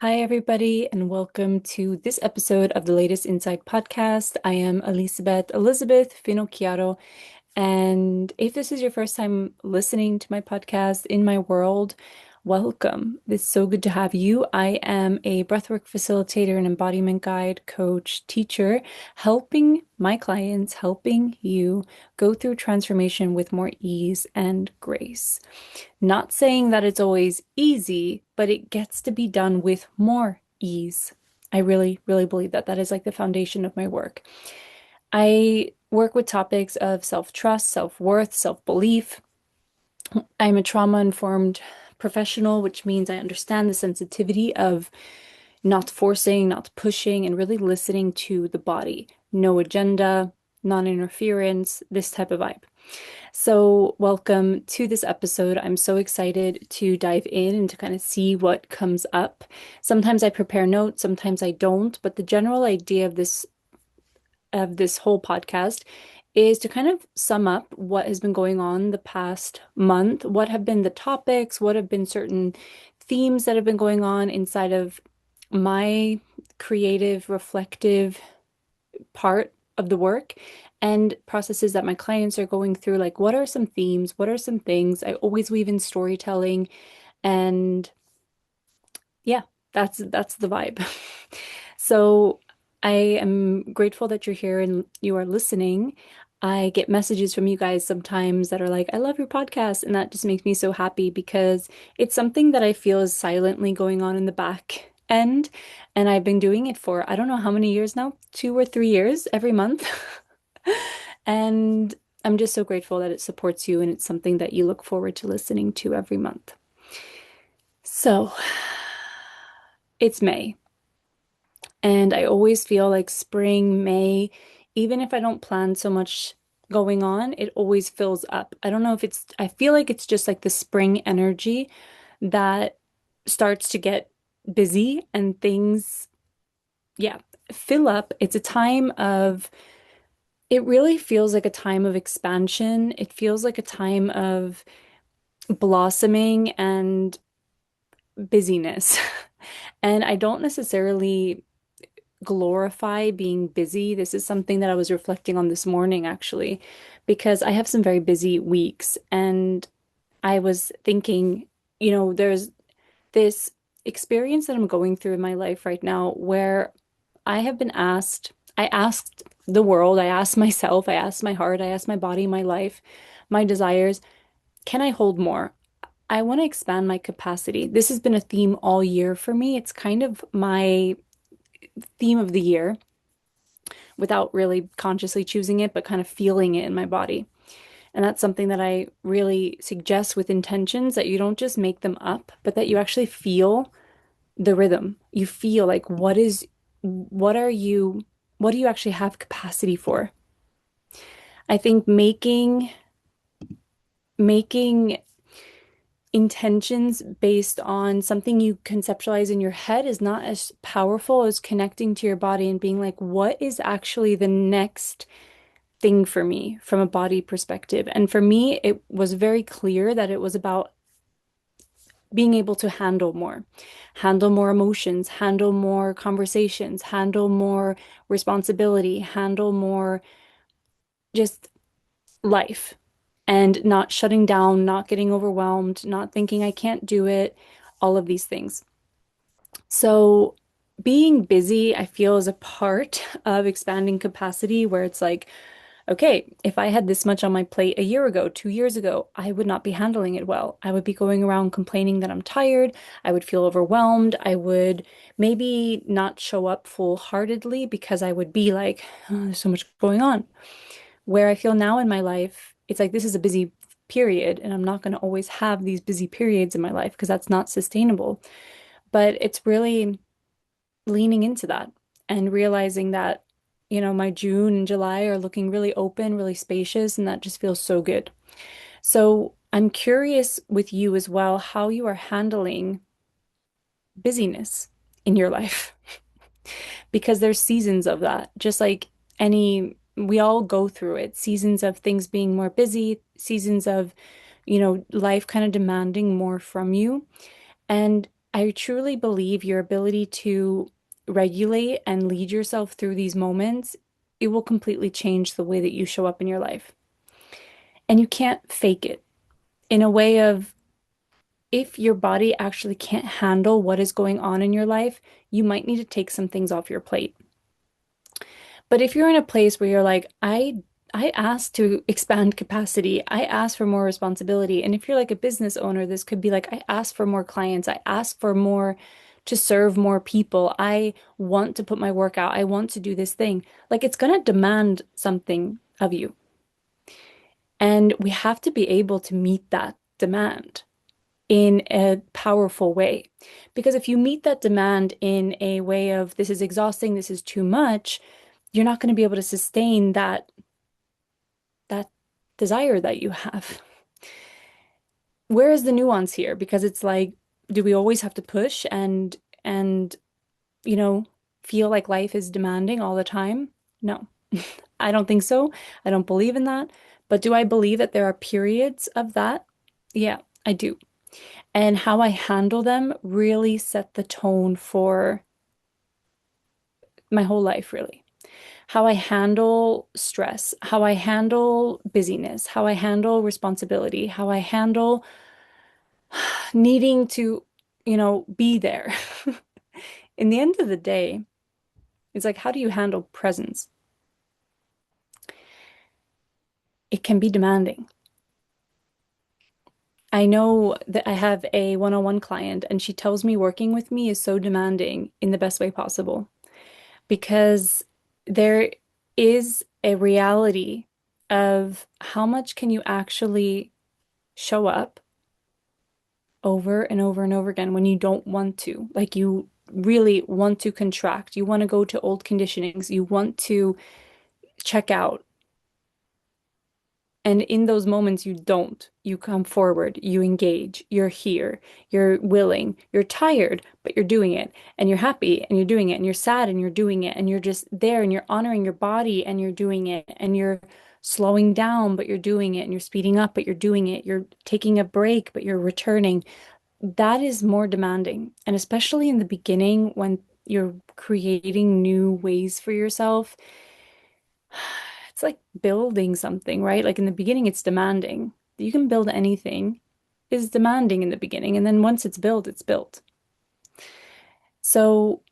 Hi, everybody, and welcome to this episode of the latest Insight podcast. I am Elizabeth Finocchiaro, and if this is your first time listening to my podcast in my world, welcome. It's so good to have you. I am a breathwork facilitator and embodiment guide, coach, teacher, helping my clients, helping you go through transformation with more ease and grace. Not saying that it's always easy, but it gets to be done with more ease. I really, really believe that that is like the foundation of my work. I work with topics of self-trust, self-worth, self-belief. I'm a trauma-informed professional, which means I understand the sensitivity of not forcing, not pushing, and really listening to the body. No agenda, non-interference, this type of vibe. So, welcome to this episode. I'm so excited to dive in and to kind of see what comes up. Sometimes I prepare notes, sometimes I don't, but the general idea of this whole podcast is to kind of sum up what has been going on the past month, what have been the topics, what have been certain themes that have been going on inside of my creative, reflective part of the work and processes that my clients are going through. Like, what are some themes? What are some things? I always weave in storytelling, and yeah, that's the vibe. So I am grateful that you're here and you are listening. I get messages from you guys sometimes that are like, I love your podcast. And that just makes me so happy because it's something that I feel is silently going on in the back end. And I've been doing it for, I don't know how many years now, 2 or 3 years every month. And I'm just so grateful that it supports you and it's something that you look forward to listening to every month. So it's May. And I always feel like spring, May, even if I don't plan so much going on, it always fills up. I don't know if I feel like it's just like the spring energy that starts to get busy and things, yeah, fill up. It really feels like a time of expansion. It feels like a time of blossoming and busyness. And I don't necessarily glorify being busy. This is something that I was reflecting on this morning, actually, because I have some very busy weeks. And I was thinking, there's this experience that I'm going through in my life right now where I asked the world, I asked myself, I asked my heart, I asked my body, my life, my desires, can I hold more? I want to expand my capacity. This has been a theme all year for me. It's kind of my theme of the year without really consciously choosing it, but kind of feeling it in my body. And that's something that I really suggest with intentions that you don't just make them up, but that you actually feel the rhythm. You feel like what do you actually have capacity for? I think making intentions based on something you conceptualize in your head is not as powerful as connecting to your body and being like, what is actually the next thing for me from a body perspective? And for me, it was very clear that it was about being able to handle more emotions, handle more conversations, handle more responsibility, handle more just life and not shutting down, not getting overwhelmed, not thinking I can't do it, all of these things. So being busy, I feel, is a part of expanding capacity where it's like, okay, if I had this much on my plate a year ago, 2 years ago, I would not be handling it well. I would be going around complaining that I'm tired. I would feel overwhelmed. I would maybe not show up full-heartedly because I would be like, oh, there's so much going on. Where I feel now in my life, it's like this is a busy period, and I'm not going to always have these busy periods in my life because that's not sustainable. But it's really leaning into that and realizing that, my June and July are looking really open, really spacious, and that just feels so good. So I'm curious with you as well how you are handling busyness in your life because there's seasons of that, just like we all go through it, seasons of things being more busy, seasons of, life kind of demanding more from you. And I truly believe your ability to regulate and lead yourself through these moments, it will completely change the way that you show up in your life. And you can't fake it in a way of if your body actually can't handle what is going on in your life, you might need to take some things off your plate. But if you're in a place where you're like, I asked to expand capacity. I asked for more responsibility. And if you're like a business owner, this could be like, I asked for more clients. I asked for more to serve more people. I want to put my work out. I want to do this thing. Like it's going to demand something of you. And we have to be able to meet that demand in a powerful way. Because if you meet that demand in a way of this is exhausting, this is too much, you're not going to be able to sustain that desire that you have. Where is the nuance here? Because it's like, do we always have to push and you know, feel like life is demanding all the time? No. I don't think so. I don't believe in that. But do I believe that there are periods of that? Yeah, I do. And how I handle them really set the tone for my whole life, really. How I handle stress, how I handle busyness, how I handle responsibility, how I handle needing to, be there. In the end of the day, it's like, how do you handle presence? It can be demanding. I know that I have a one-on-one client, and she tells me working with me is so demanding in the best way possible because there is a reality of how much can you actually show up over and over and over again when you don't want to. Like you really want to contract. You want to go to old conditionings. You want to check out. And in those moments, you don't. You come forward, you engage, you're here, you're willing, you're tired, but you're doing it. And you're happy and you're doing it. And you're sad and you're doing it. And you're just there and you're honoring your body and you're doing it. And you're slowing down, but you're doing it. And you're speeding up, but you're doing it. You're taking a break, but you're returning. That is more demanding. And especially in the beginning when you're creating new ways for yourself, it's like building something, right? Like in the beginning, it's demanding. You can build anything. It's demanding in the beginning. And then once it's built, it's built. So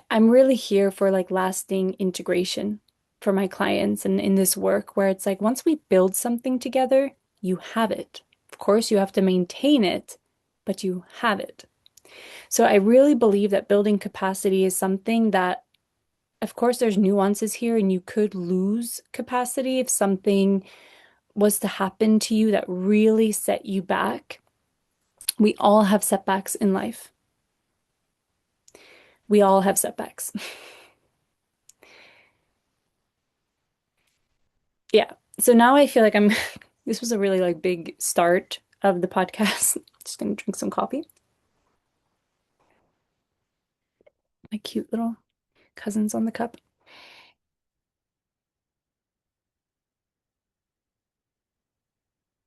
I'm really here for like lasting integration for my clients and in this work where it's like once we build something together, you have it. Of course, you have to maintain it, but you have it. So I really believe that building capacity is something that, of course, there's nuances here, and you could lose capacity if something was to happen to you that really set you back. We all have setbacks in life. We all have setbacks. Yeah. So now I feel like this was a really like big start of the podcast. Just gonna drink some coffee. My cute little cousins on the cup.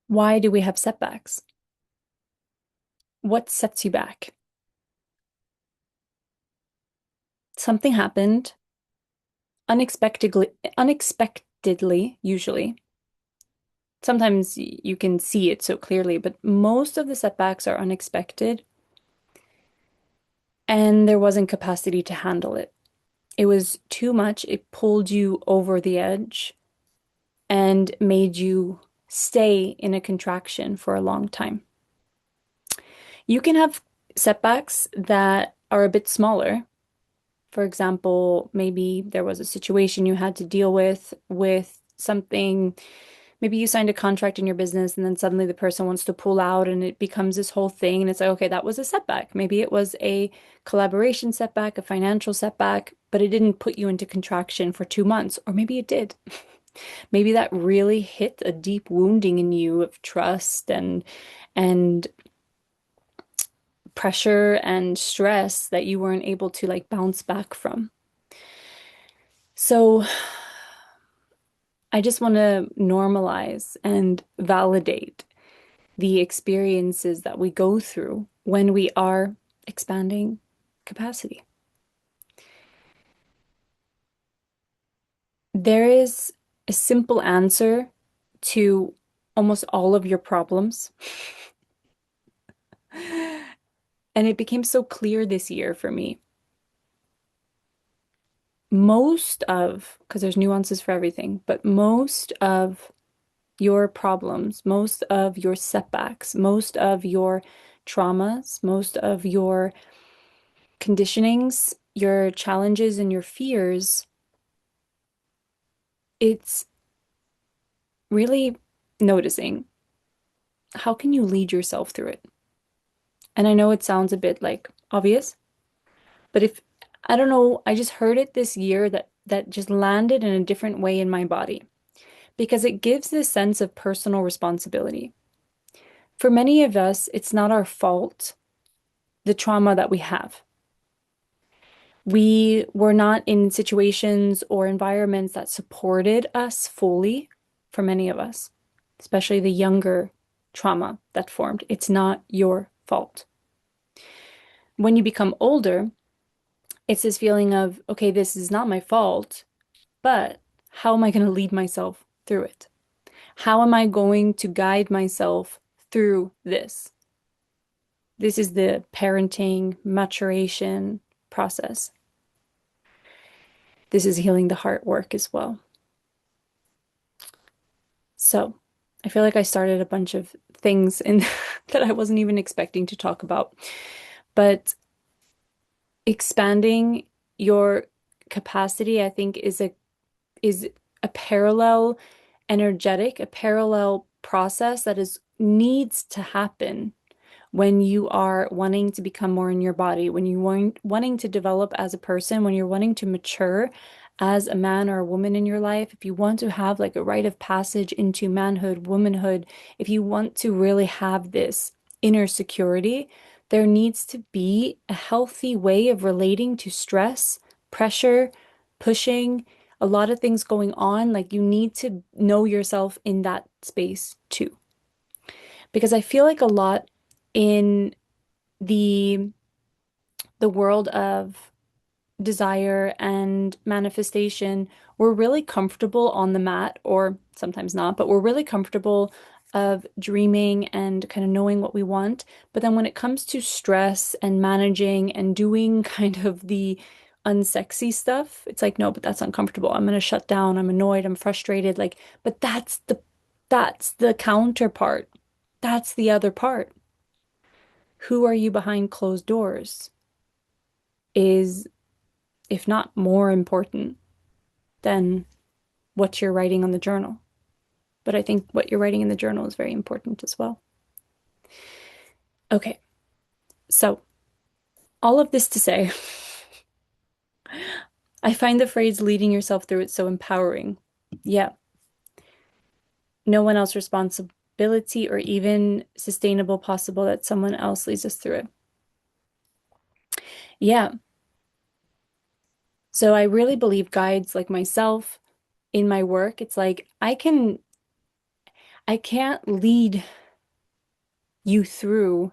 Why do we have setbacks? What sets you back? Something happened unexpectedly, usually. Sometimes you can see it so clearly, but most of the setbacks are unexpected, and there wasn't capacity to handle it. It was too much. It pulled you over the edge and made you stay in a contraction for a long time. You can have setbacks that are a bit smaller. For example, maybe there was a situation you had to deal with something. Maybe you signed a contract in your business and then suddenly the person wants to pull out and it becomes this whole thing. And it's like, okay, that was a setback. Maybe it was a collaboration setback, a financial setback, but it didn't put you into contraction for 2 months. Or maybe it did. Maybe that really hit a deep wounding in you of trust and pressure and stress that you weren't able to like bounce back from. So I just want to normalize and validate the experiences that we go through when we are expanding capacity. There is a simple answer to almost all of your problems. And it became so clear this year for me. Because there's nuances for everything, but most of your problems, most of your setbacks, most of your traumas, most of your conditionings, your challenges and your fears, it's really noticing how can you lead yourself through it? And I know it sounds a bit like obvious, but if I don't know, I just heard it this year that just landed in a different way in my body because it gives this sense of personal responsibility. For many of us, it's not our fault, the trauma that we have. We were not in situations or environments that supported us fully for many of us, especially the younger trauma that formed. It's not your fault. When you become older, it's this feeling of, okay, this is not my fault, but how am I going to lead myself through it? How am I going to guide myself through this? This is the parenting maturation process. This is healing the heart work as well. So I feel like I started a bunch of things in that I wasn't even expecting to talk about. But expanding your capacity, I think, is a parallel energetic, a parallel process that is needs to happen when you are wanting to become more in your body, when you want wanting to develop as a person, when you're wanting to mature as a man or a woman in your life, if you want to have like a rite of passage into manhood, womanhood, if you want to really have this inner security, there needs to be a healthy way of relating to stress, pressure, pushing, a lot of things going on. Like you need to know yourself in that space too. Because I feel like a lot in the the world of desire and manifestation, we're really comfortable on the mat, or sometimes not, but we're really comfortable of dreaming and kind of knowing what we want. But then when it comes to stress and managing and doing kind of the unsexy stuff, it's like, no, but that's uncomfortable. I'm gonna shut down. I'm annoyed. I'm frustrated. Like, but that's the counterpart. That's the other part. Who are you behind closed doors is, if not more important than what you're writing on the journal. But I think what you're writing in the journal is very important as well. Okay, so all of this to say, I find the phrase leading yourself through it so empowering. Yeah, no one else responsibility or even sustainable possible that someone else leads us through it. Yeah, so I really believe guides like myself in my work, it's like I can't lead you through.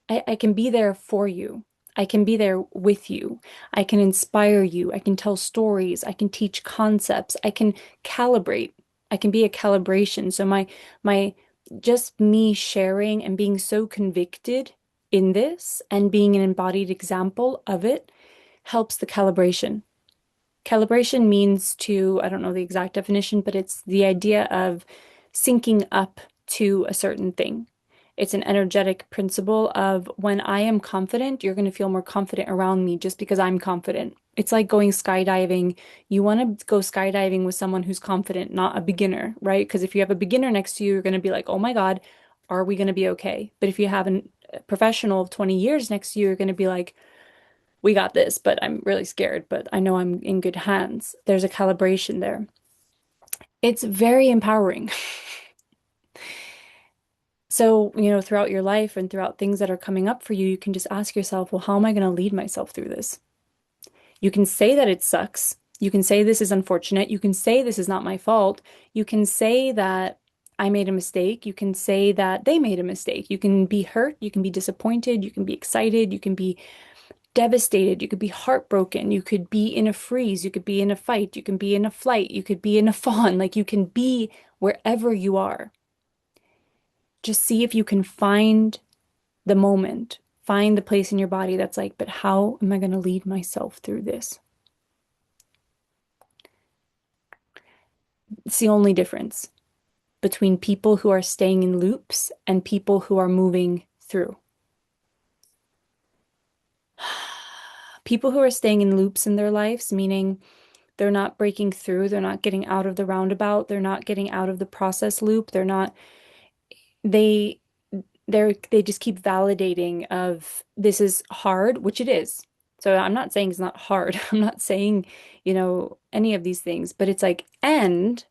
I can be there for you. I can be there with you. I can inspire you. I can tell stories. I can teach concepts. I can calibrate. I can be a calibration. So my just me sharing and being so convicted in this and being an embodied example of it helps the calibration. Calibration means to, I don't know the exact definition, but it's the idea of syncing up to a certain thing. It's an energetic principle of when I am confident, you're going to feel more confident around me just because I'm confident. It's like going skydiving. You want to go skydiving with someone who's confident, not a beginner, right? Because if you have a beginner next to you, you're going to be like, oh my God, are we going to be okay? But if you have a professional of 20 years next to you, you're going to be like, we got this, but I'm really scared, but I know I'm in good hands. There's a calibration there. It's very empowering. So, throughout your life and throughout things that are coming up for you, you can just ask yourself, well, how am I going to lead myself through this? You can say that it sucks. You can say this is unfortunate. You can say this is not my fault. You can say that I made a mistake. You can say that they made a mistake. You can be hurt. You can be disappointed. You can be excited. You can be devastated. You could be heartbroken. You could be in a freeze. You could be in a fight. You can be in a flight. You could be in a fawn. Like you can be wherever you are. Just see if you can find the moment, find the place in your body that's like, but how am I going to lead myself through this? It's the only difference between people who are staying in loops and people who are moving through. People who are staying in loops in their lives, meaning they're not breaking through, they're not getting out of the roundabout, they're not getting out of the process loop, they're not, they they just keep validating of this is hard, which it is. So I'm not saying it's not hard. I'm not saying, any of these things, but it's like, and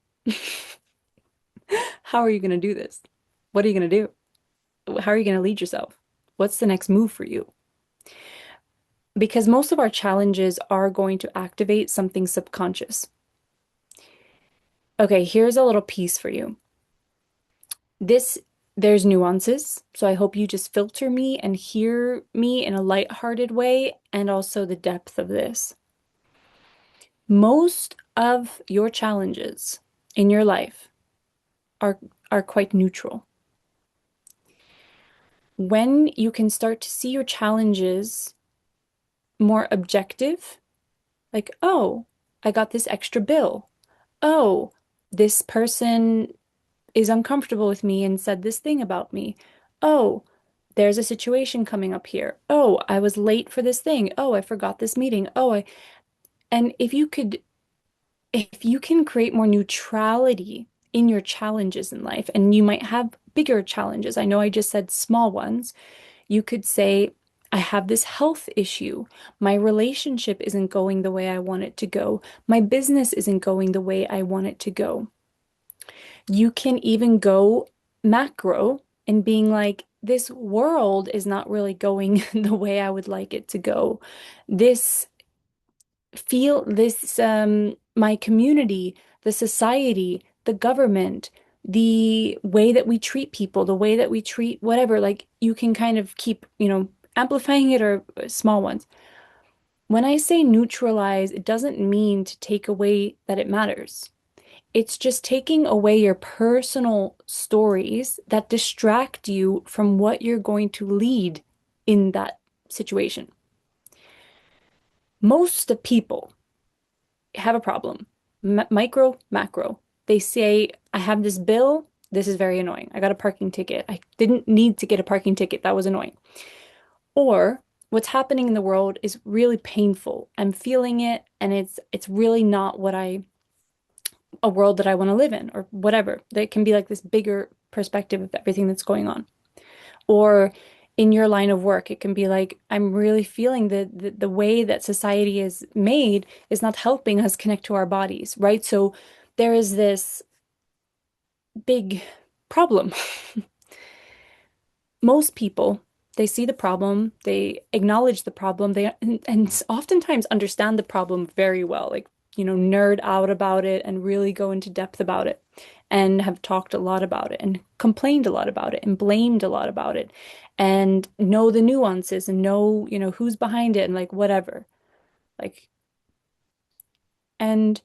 how are you going to do this? What are you going to do? How are you going to lead yourself? What's the next move for you? Because most of our challenges are going to activate something subconscious. Okay, here's a little piece for you. This, there's nuances. So I hope you just filter me and hear me in a lighthearted way and also the depth of this. Most of your challenges in your life are are quite neutral. When you can start to see your challenges more objective, like, oh, I got this extra bill. Oh, this person is uncomfortable with me and said this thing about me. Oh, there's a situation coming up here. Oh, I was late for this thing. Oh, I forgot this meeting. And if you can create more neutrality in your challenges in life, and you might have bigger challenges. I know I just said small ones. You could say, I have this health issue. My relationship isn't going the way I want it to go. My business isn't going the way I want it to go. You can even go macro and being like, this world is not really going the way I would like it to go. This my community, the society, the government, the way that we treat people, the way that we treat whatever, like you can kind of keep, amplifying it or small ones. When I say neutralize, it doesn't mean to take away that it matters. It's just taking away your personal stories that distract you from what you're going to lead in that situation. Most of people have a problem. Micro, macro. They say, I have this bill. This is very annoying. I got a parking ticket. I didn't need to get a parking ticket. That was annoying. Or what's happening in the world is really painful. I'm feeling it, and it's really not a world that I want to live in, or whatever. That can be like this bigger perspective of everything that's going on. Or in your line of work, it can be like, I'm really feeling the way that society is made is not helping us connect to our bodies, right? So there is this big problem. Most people, they see the problem, they acknowledge the problem, and oftentimes understand the problem very well, like, nerd out about it and really go into depth about it and have talked a lot about it and complained a lot about it and blamed a lot about it and know the nuances and know, who's behind it and like whatever. Like, and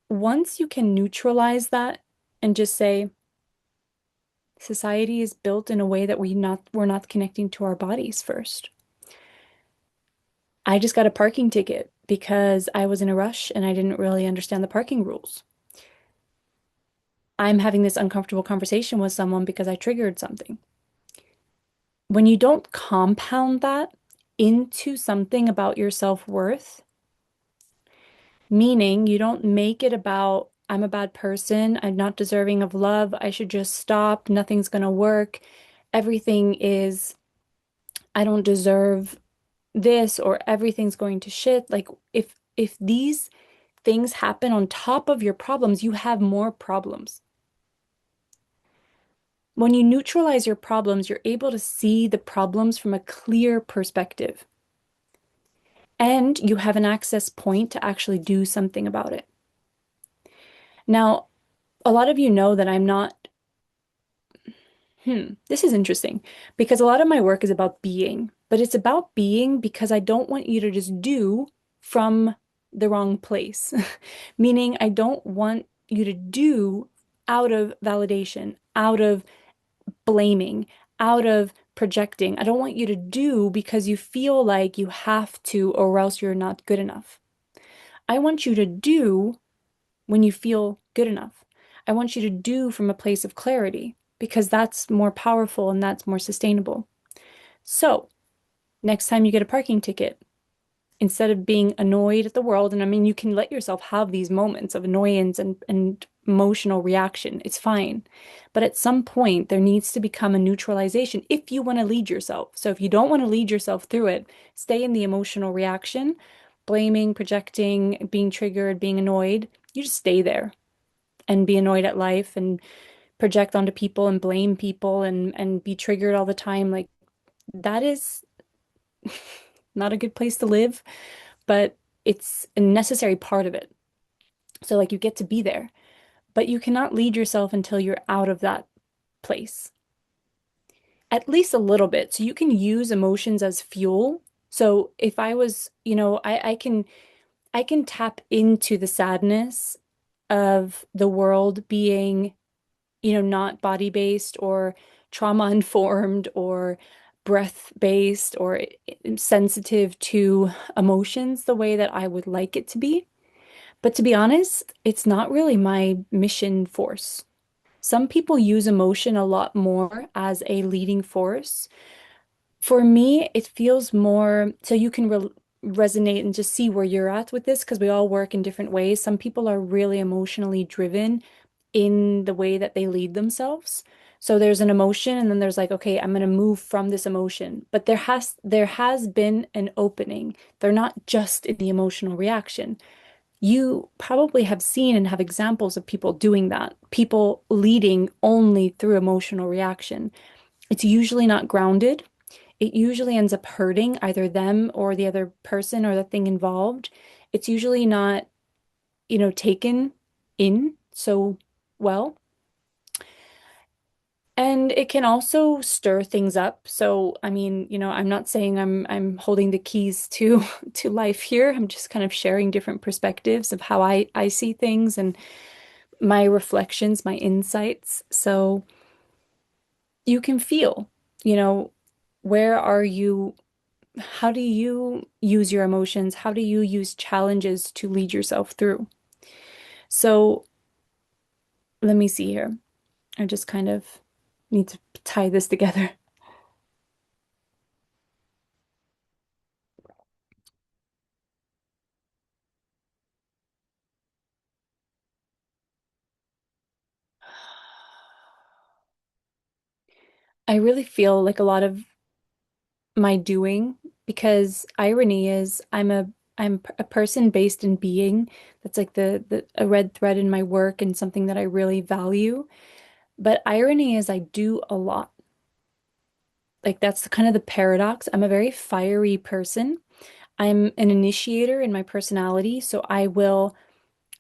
once you can neutralize that and just say, society is built in a way that we're not connecting to our bodies first. I just got a parking ticket because I was in a rush and I didn't really understand the parking rules. I'm having this uncomfortable conversation with someone because I triggered something. When you don't compound that into something about your self-worth, meaning you don't make it about, I'm a bad person, I'm not deserving of love, I should just stop, nothing's gonna work, everything is, I don't deserve this, or everything's going to shit. Like if these things happen on top of your problems, you have more problems. When you neutralize your problems, you're able to see the problems from a clear perspective. And you have an access point to actually do something about it. Now, a lot of you know that I'm not This is interesting because a lot of my work is about being, but it's about being because I don't want you to just do from the wrong place. Meaning, I don't want you to do out of validation, out of blaming, out of projecting. I don't want you to do because you feel like you have to or else you're not good enough. I want you to do when you feel good enough. I want you to do from a place of clarity because that's more powerful and that's more sustainable. So, next time you get a parking ticket, instead of being annoyed at the world, and I mean, you can let yourself have these moments of annoyance and emotional reaction. It's fine. But at some point, there needs to become a neutralization if you want to lead yourself. So if you don't want to lead yourself through it, stay in the emotional reaction, blaming, projecting, being triggered, being annoyed. You just stay there and be annoyed at life and project onto people and blame people and be triggered all the time. Like that is not a good place to live, but it's a necessary part of it. So like you get to be there, but you cannot lead yourself until you're out of that place. At least a little bit. So you can use emotions as fuel. So if I was, I can tap into the sadness of the world being not body based or trauma informed or breath based or sensitive to emotions the way that I would like it to be. But to be honest, it's not really my mission force. Some people use emotion a lot more as a leading force. For me, it feels more so you can resonate and just see where you're at with this because we all work in different ways. Some people are really emotionally driven in the way that they lead themselves. So there's an emotion and then there's like, okay, I'm going to move from this emotion. But there has been an opening. They're not just in the emotional reaction. You probably have seen and have examples of people doing that, people leading only through emotional reaction. It's usually not grounded. It usually ends up hurting either them or the other person or the thing involved. It's usually not, taken in so well. And it can also stir things up. So, I mean, I'm not saying I'm holding the keys to to life here. I'm just kind of sharing different perspectives of how I see things and my reflections, my insights. So you can feel, you know, where are you? How do you use your emotions? How do you use challenges to lead yourself through? So let me see here. I just kind of need to tie this together. I really feel like a lot of my doing because irony is I'm a person based in being. That's like the a red thread in my work and something that I really value. But irony is I do a lot. Like that's kind of the paradox. I'm a very fiery person. I'm an initiator in my personality, so I will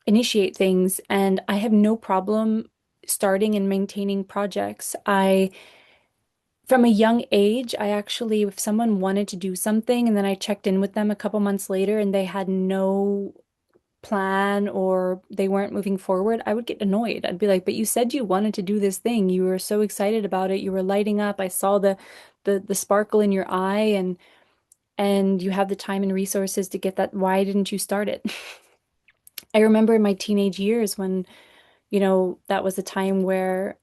initiate things and I have no problem starting and maintaining projects. From a young age, I actually, if someone wanted to do something and then I checked in with them a couple months later and they had no plan or they weren't moving forward, I would get annoyed. I'd be like, but you said you wanted to do this thing. You were so excited about it. You were lighting up. I saw the sparkle in your eye and you have the time and resources to get that. Why didn't you start it? I remember in my teenage years when, that was a time where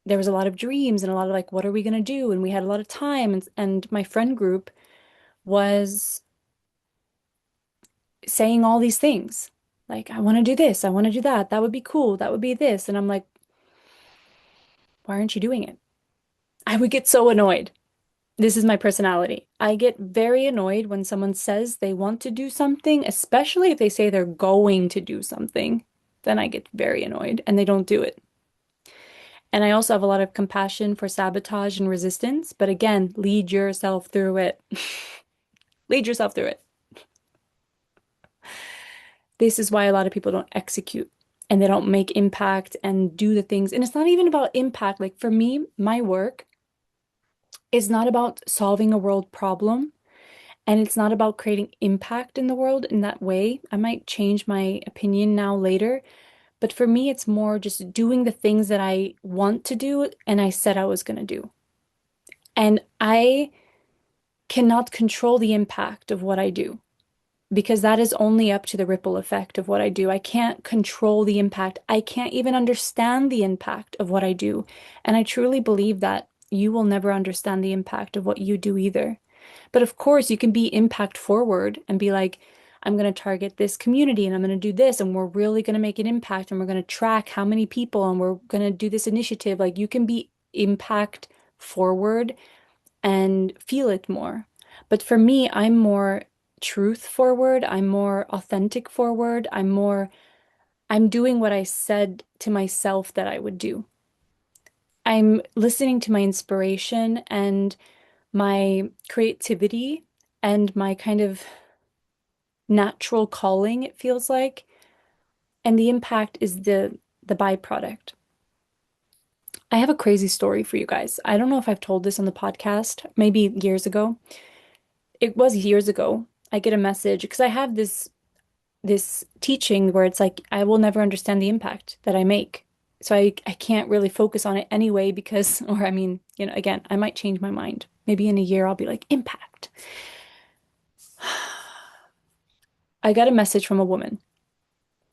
there was a lot of dreams and a lot of like, what are we going to do? And we had a lot of time. And my friend group was saying all these things. Like, I want to do this. I want to do that. That would be cool. That would be this. And I'm like, why aren't you doing it? I would get so annoyed. This is my personality. I get very annoyed when someone says they want to do something, especially if they say they're going to do something. Then I get very annoyed and they don't do it. And I also have a lot of compassion for sabotage and resistance. But again, lead yourself through it. Lead yourself through it. This is why a lot of people don't execute. and they don't make impact and do the things. And it's not even about impact. Like for me, my work is not about solving a world problem. And it's not about creating impact in the world in that way. I might change my opinion now later, but for me, it's more just doing the things that I want to do and I said I was going to do. And I cannot control the impact of what I do because that is only up to the ripple effect of what I do. I can't control the impact. I can't even understand the impact of what I do. And I truly believe that you will never understand the impact of what you do either. But of course, you can be impact forward and be like, I'm going to target this community and I'm going to do this, and we're really going to make an impact and we're going to track how many people and we're going to do this initiative. Like, you can be impact forward and feel it more. But for me, I'm more truth forward. I'm more authentic forward. I'm doing what I said to myself that I would do. I'm listening to my inspiration and my creativity and my kind of natural calling, it feels like. And the impact is the byproduct. I have a crazy story for you guys. I don't know if I've told this on the podcast, maybe years ago. It was years ago. I get a message because I have this teaching where it's like I will never understand the impact that I make. So I can't really focus on it anyway because, or I mean, again, I might change my mind. Maybe in a year I'll be like, impact. I got a message from a woman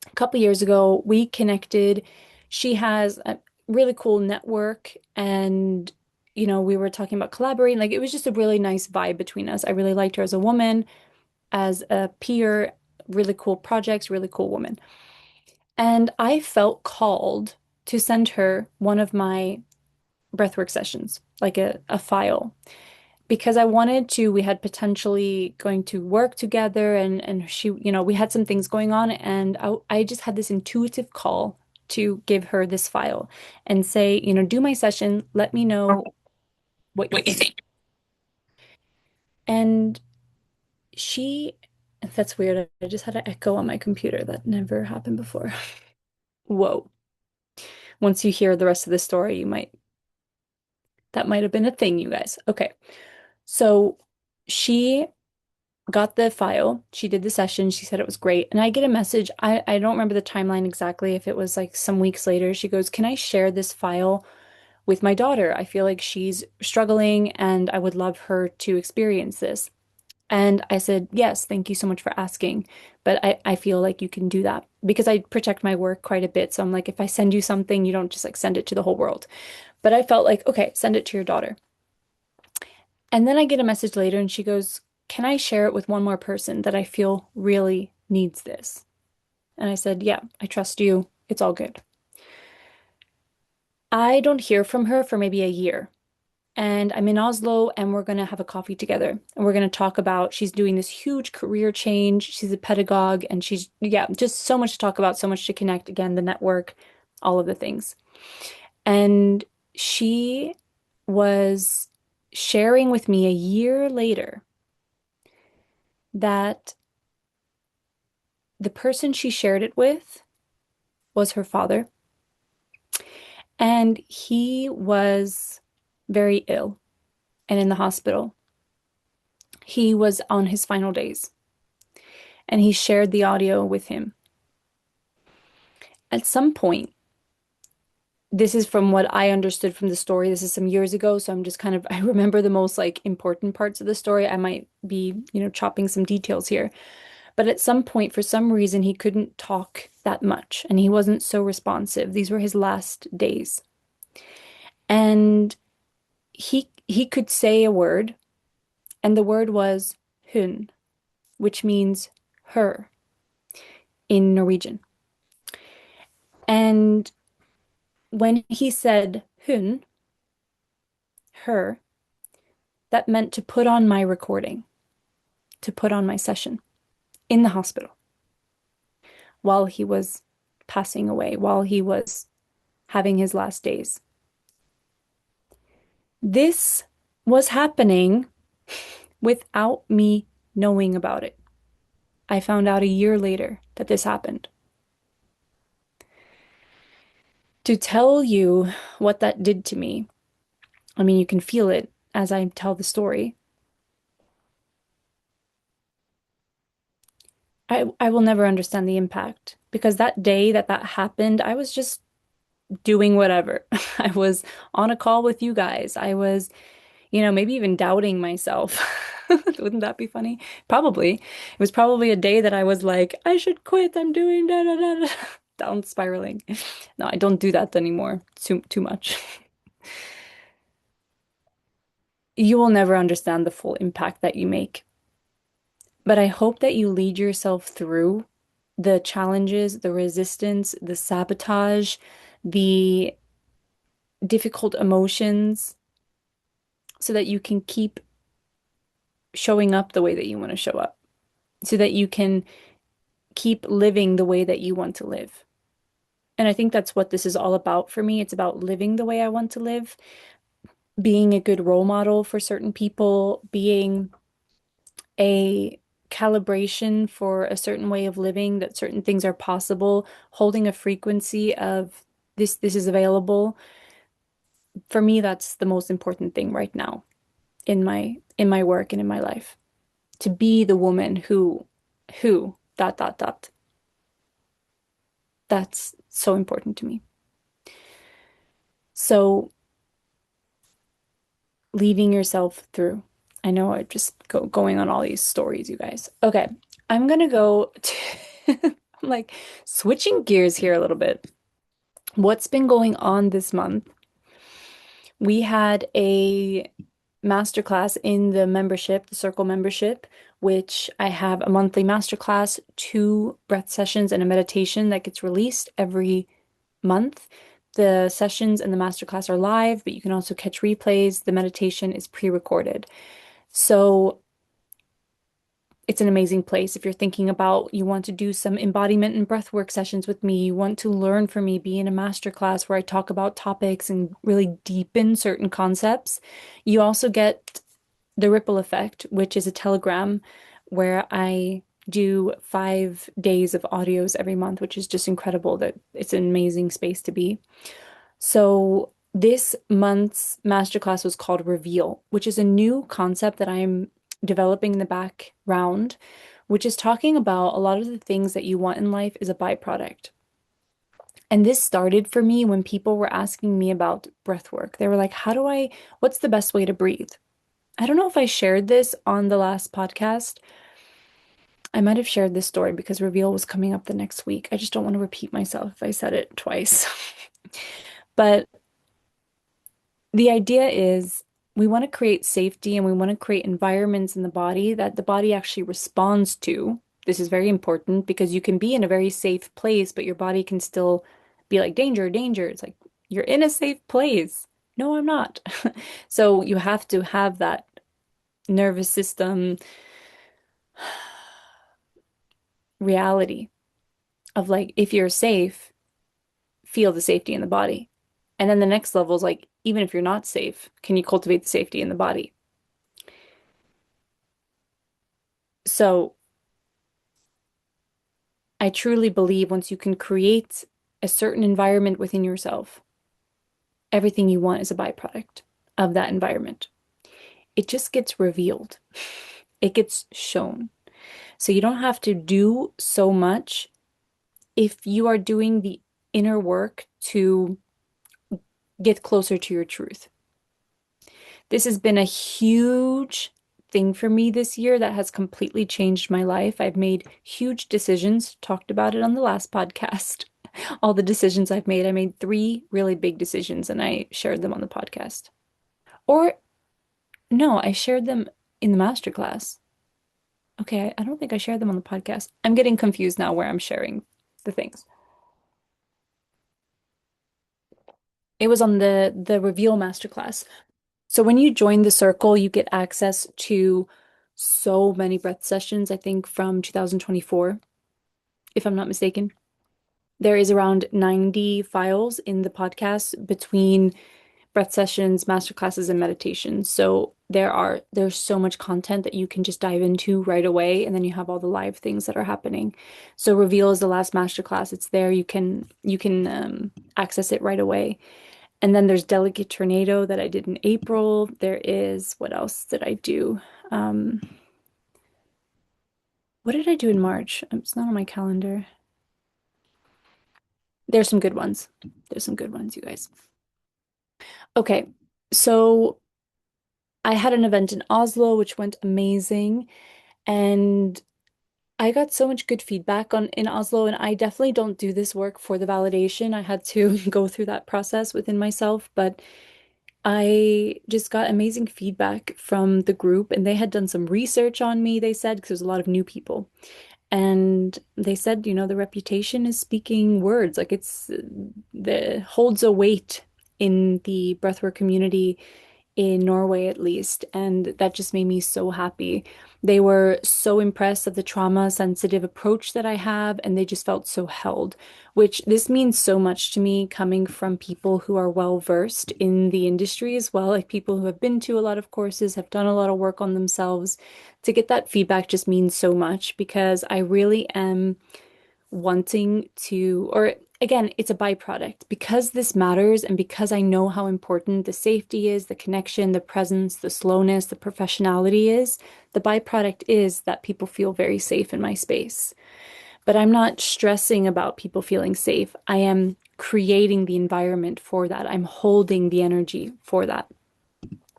a couple years ago. We connected. She has a really cool network and we were talking about collaborating. Like it was just a really nice vibe between us. I really liked her as a woman, as a peer, really cool projects, really cool woman. And I felt called to send her one of my breathwork sessions, like a file, because I wanted to, we had potentially going to work together and she, we had some things going on and I just had this intuitive call to give her this file and say, do my session, let me know what you think. And she, that's weird. I just had an echo on my computer. That never happened before. Whoa. Once you hear the rest of the story, that might have been a thing, you guys. Okay. So she got the file. She did the session. She said it was great. And I get a message. I don't remember the timeline exactly. If it was like some weeks later, she goes, "Can I share this file with my daughter? I feel like she's struggling and I would love her to experience this." And I said, "Yes, thank you so much for asking. But I feel like you can do that because I protect my work quite a bit. So I'm like, if I send you something, you don't just like send it to the whole world." But I felt like, okay, send it to your daughter. And then I get a message later and she goes, "Can I share it with one more person that I feel really needs this?" And I said, "Yeah, I trust you. It's all good." I don't hear from her for maybe a year. And I'm in Oslo and we're going to have a coffee together. And we're going to talk about, she's doing this huge career change. She's a pedagogue and she's, yeah, just so much to talk about, so much to connect. Again, the network, all of the things. And she was sharing with me a year later that the person she shared it with was her father, and he was very ill and in the hospital. He was on his final days, and he shared the audio with him. At some point, this is from what I understood from the story. This is some years ago, so I'm just kind of, I remember the most like important parts of the story. I might be, chopping some details here. But at some point, for some reason, he couldn't talk that much and he wasn't so responsive. These were his last days. And he could say a word, and the word was hun, which means her in Norwegian. And when he said hun, her, that meant to put on my recording, to put on my session in the hospital while he was passing away, while he was having his last days. This was happening without me knowing about it. I found out a year later that this happened. To tell you what that did to me, I mean, you can feel it as I tell the story. I will never understand the impact because that day that that happened, I was just doing whatever. I was on a call with you guys. I was, maybe even doubting myself. Wouldn't that be funny? Probably. It was probably a day that I was like, I should quit. I'm doing da da da da. Down spiraling. No, I don't do that anymore. Too much. You will never understand the full impact that you make. But I hope that you lead yourself through the challenges, the resistance, the sabotage, the difficult emotions, so that you can keep showing up the way that you want to show up, so that you can keep living the way that you want to live. And I think that's what this is all about for me. It's about living the way I want to live, being a good role model for certain people, being a calibration for a certain way of living, that certain things are possible, holding a frequency of this is available. For me, that's the most important thing right now in my work and in my life. To be the woman who dot dot dot. That's so important to me. So leading yourself through. I know I just going on all these stories, you guys. Okay, I'm gonna go to I'm like switching gears here a little bit. What's been going on this month? We had a masterclass in the membership, the Circle membership, which I have a monthly masterclass, two breath sessions, and a meditation that gets released every month. The sessions and the masterclass are live, but you can also catch replays. The meditation is pre-recorded. So it's an amazing place if you're thinking about you want to do some embodiment and breathwork sessions with me, you want to learn from me, be in a masterclass where I talk about topics and really deepen certain concepts. You also get the ripple effect, which is a telegram where I do 5 days of audios every month, which is just incredible that it's an amazing space to be. So this month's masterclass was called Reveal, which is a new concept that I'm developing in the background, which is talking about a lot of the things that you want in life is a byproduct. And this started for me when people were asking me about breath work. They were like, what's the best way to breathe? I don't know if I shared this on the last podcast. I might have shared this story because Reveal was coming up the next week. I just don't want to repeat myself if I said it twice. But the idea is we want to create safety and we want to create environments in the body that the body actually responds to. This is very important because you can be in a very safe place, but your body can still be like, danger, danger. It's like, you're in a safe place. No, I'm not. So you have to have that nervous system reality of like, if you're safe, feel the safety in the body. And then the next level is like, even if you're not safe, can you cultivate the safety in the body? So I truly believe once you can create a certain environment within yourself, everything you want is a byproduct of that environment. It just gets revealed, it gets shown. So you don't have to do so much if you are doing the inner work to get closer to your truth. This has been a huge thing for me this year that has completely changed my life. I've made huge decisions, talked about it on the last podcast. All the decisions I've made. I made three really big decisions and I shared them on the podcast. Or no, I shared them in the masterclass. Okay, I don't think I shared them on the podcast. I'm getting confused now where I'm sharing the things. It was on the Reveal masterclass. So when you join the circle, you get access to so many breath sessions, I think from 2024, if I'm not mistaken. There is around 90 files in the podcast between breath sessions, master classes, and meditations. So there's so much content that you can just dive into right away, and then you have all the live things that are happening. So Reveal is the last master class. It's there. You can access it right away. And then there's Delicate Tornado that I did in April. There is, what else did I do? Um, what did I do in March? It's not on my calendar. There's some good ones. There's some good ones, you guys. Okay, so I had an event in Oslo, which went amazing, and I got so much good feedback on in Oslo, and I definitely don't do this work for the validation. I had to go through that process within myself, but I just got amazing feedback from the group, and they had done some research on me, they said, because there's a lot of new people. And they said, the reputation is speaking words. Like it's the holds a weight in the breathwork community in Norway at least, and that just made me so happy. They were so impressed of the trauma sensitive approach that I have, and they just felt so held, which this means so much to me coming from people who are well versed in the industry as well, like people who have been to a lot of courses, have done a lot of work on themselves. To get that feedback just means so much because I really am wanting to, or again, it's a byproduct because this matters and because I know how important the safety is, the connection, the presence, the slowness, the professionality is. The byproduct is that people feel very safe in my space. But I'm not stressing about people feeling safe. I am creating the environment for that. I'm holding the energy for that.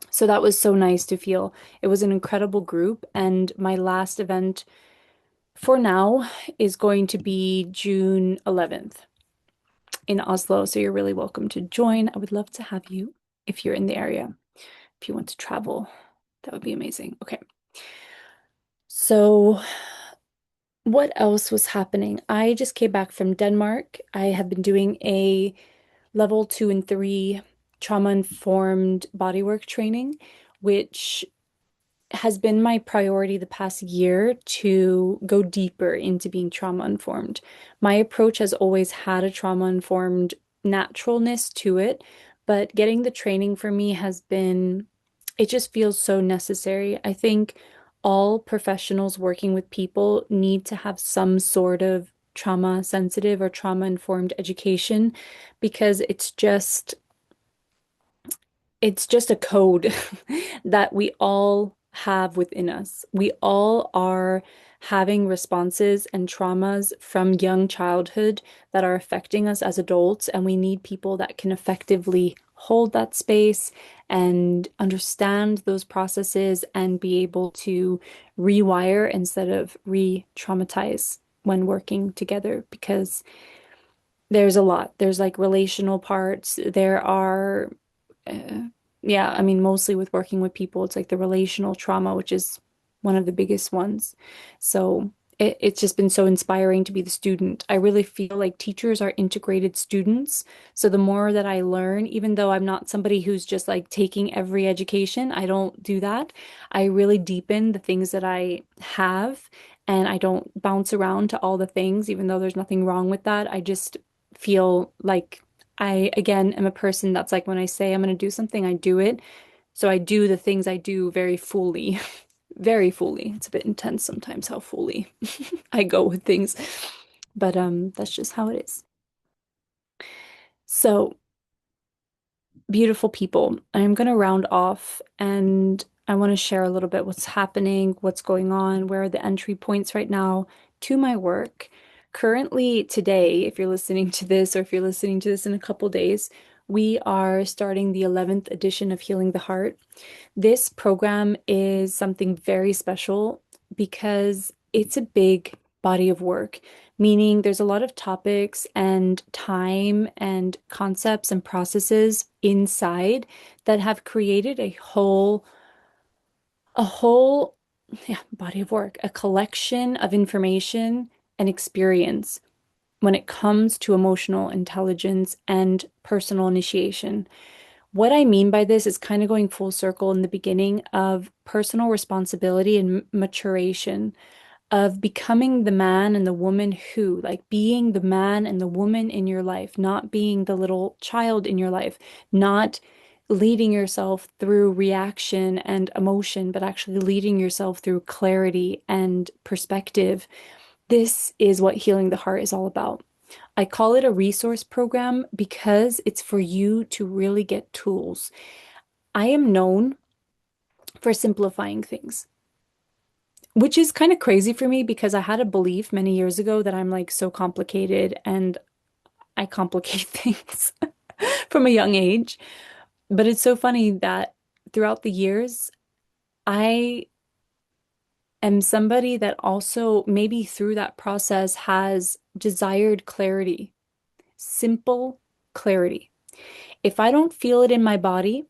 So that was so nice to feel. It was an incredible group, and my last event for now is going to be June 11th in Oslo. So you're really welcome to join. I would love to have you if you're in the area. If you want to travel, that would be amazing. Okay. So what else was happening? I just came back from Denmark. I have been doing a level 2 and 3 trauma-informed bodywork training, which has been my priority the past year to go deeper into being trauma informed. My approach has always had a trauma informed naturalness to it, but getting the training for me has been, it just feels so necessary. I think all professionals working with people need to have some sort of trauma sensitive or trauma informed education because it's just a code that we all have within us. We all are having responses and traumas from young childhood that are affecting us as adults, and we need people that can effectively hold that space and understand those processes and be able to rewire instead of re-traumatize when working together because there's a lot. There's like relational parts. There are uh, yeah, I mean, mostly with working with people, it's like the relational trauma, which is one of the biggest ones. So it's just been so inspiring to be the student. I really feel like teachers are integrated students. So the more that I learn, even though I'm not somebody who's just like taking every education, I don't do that. I really deepen the things that I have, and I don't bounce around to all the things, even though there's nothing wrong with that. I just feel like I, again, am a person that's like when I say I'm going to do something, I do it. So I do the things I do very fully, very fully. It's a bit intense sometimes how fully I go with things, but that's just how it is. So, beautiful people, I'm going to round off and I want to share a little bit what's happening, what's going on, where are the entry points right now to my work. Currently, today, if you're listening to this or if you're listening to this in a couple days, we are starting the 11th edition of Healing the Heart. This program is something very special because it's a big body of work, meaning there's a lot of topics and time and concepts and processes inside that have created a whole yeah, body of work, a collection of information and experience when it comes to emotional intelligence and personal initiation. What I mean by this is kind of going full circle in the beginning of personal responsibility and maturation, of becoming the man and the woman who, like being the man and the woman in your life, not being the little child in your life, not leading yourself through reaction and emotion, but actually leading yourself through clarity and perspective. This is what healing the heart is all about. I call it a resource program because it's for you to really get tools. I am known for simplifying things, which is kind of crazy for me because I had a belief many years ago that I'm like so complicated and I complicate things from a young age. But it's so funny that throughout the years, I am somebody that also maybe through that process has desired clarity, simple clarity. If I don't feel it in my body,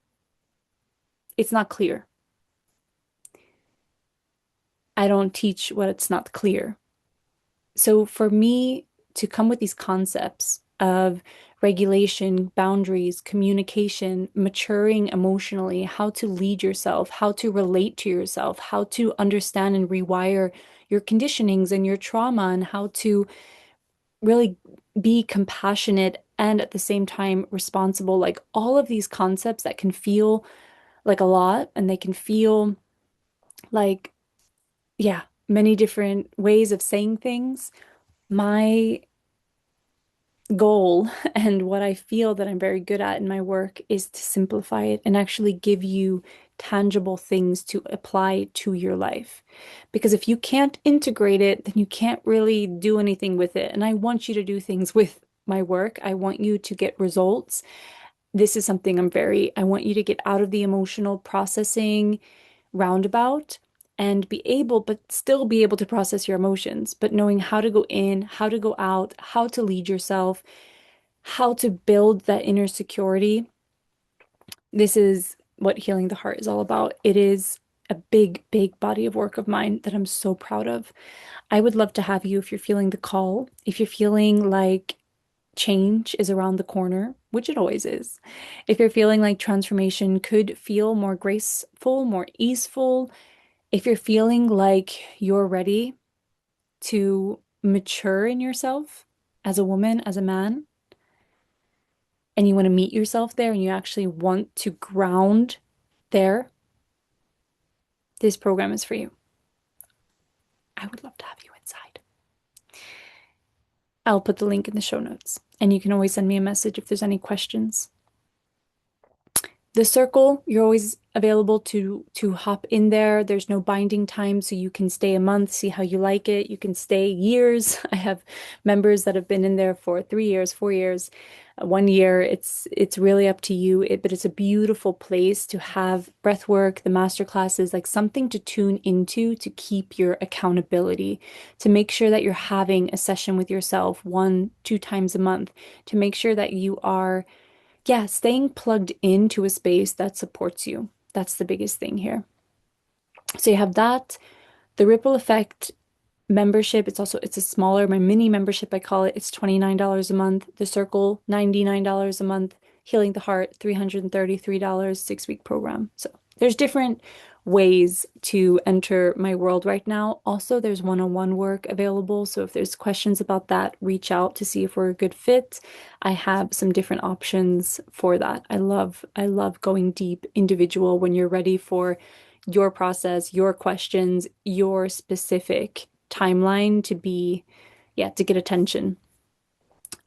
it's not clear. I don't teach what it's not clear. So for me to come with these concepts of regulation, boundaries, communication, maturing emotionally, how to lead yourself, how to relate to yourself, how to understand and rewire your conditionings and your trauma, and how to really be compassionate and at the same time responsible, like all of these concepts that can feel like a lot and they can feel like, yeah, many different ways of saying things. My goal and what I feel that I'm very good at in my work is to simplify it and actually give you tangible things to apply to your life. Because if you can't integrate it, then you can't really do anything with it. And I want you to do things with my work. I want you to get results. This is something I want you to get out of the emotional processing roundabout and be able, but still be able to process your emotions, but knowing how to go in, how to go out, how to lead yourself, how to build that inner security. This is what healing the heart is all about. It is a big, big body of work of mine that I'm so proud of. I would love to have you if you're feeling the call, if you're feeling like change is around the corner, which it always is. If you're feeling like transformation could feel more graceful, more easeful, if you're feeling like you're ready to mature in yourself as a woman, as a man, and you want to meet yourself there and you actually want to ground there, this program is for you. I would love to have you inside. I'll put the link in the show notes, and you can always send me a message if there's any questions. The circle, you're always available to hop in there. There's no binding time, so you can stay a month, see how you like it. You can stay years. I have members that have been in there for 3 years, 4 years, 1 year. It's really up to you. But it's a beautiful place to have breath work, the master classes, like something to tune into to keep your accountability, to make sure that you're having a session with yourself 1, 2 times a month, to make sure that you are, yeah, staying plugged into a space that supports you. That's the biggest thing here. So you have that, the ripple effect membership. It's a smaller, my mini membership, I call it. It's $29 a month. The circle, $99 a month. Healing the Heart, $333, 6-week program. So there's different ways to enter my world right now. Also, there's one-on-one work available. So if there's questions about that, reach out to see if we're a good fit. I have some different options for that. I love going deep individual when you're ready for your process, your questions, your specific timeline to be, yeah, to get attention.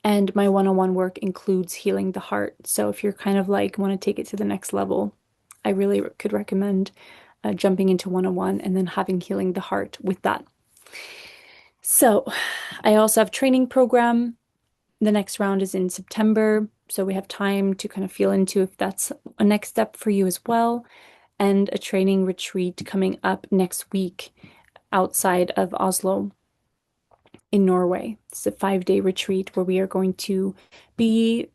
And my one-on-one work includes healing the heart. So if you're kind of like want to take it to the next level, I really could recommend jumping into one-on-one and then having healing the heart with that. So I also have training program. The next round is in September. So we have time to kind of feel into if that's a next step for you as well. And a training retreat coming up next week outside of Oslo in Norway. It's a 5-day retreat where we are going to be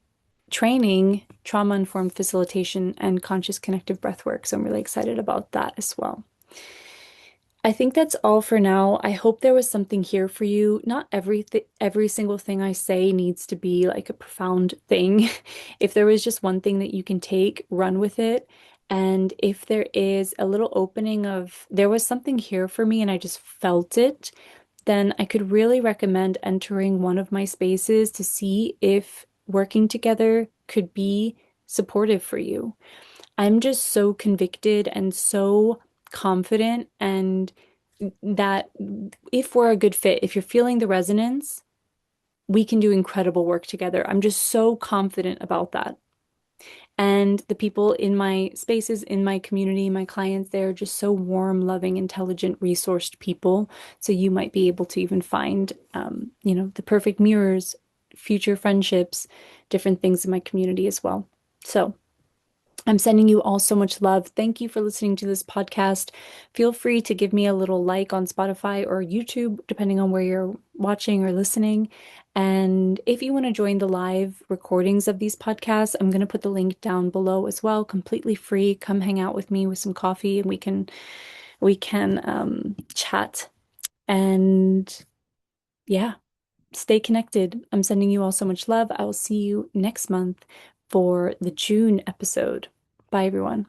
training trauma-informed facilitation and conscious connective breath work. So I'm really excited about that as well. I think that's all for now. I hope there was something here for you. Not every single thing I say needs to be like a profound thing. If there was just one thing that you can take, run with it. And if there is a little opening of there was something here for me and I just felt it, then I could really recommend entering one of my spaces to see if working together could be supportive for you. I'm just so convicted and so confident and that if we're a good fit, if you're feeling the resonance, we can do incredible work together. I'm just so confident about that. And the people in my spaces, in my community, my clients, they're just so warm, loving, intelligent, resourced people. So you might be able to even find, the perfect mirrors, future friendships, different things in my community as well. So I'm sending you all so much love. Thank you for listening to this podcast. Feel free to give me a little like on Spotify or YouTube, depending on where you're watching or listening. And if you want to join the live recordings of these podcasts, I'm going to put the link down below as well, completely free. Come hang out with me with some coffee and we can chat. And yeah, stay connected. I'm sending you all so much love. I will see you next month for the June episode. Bye, everyone.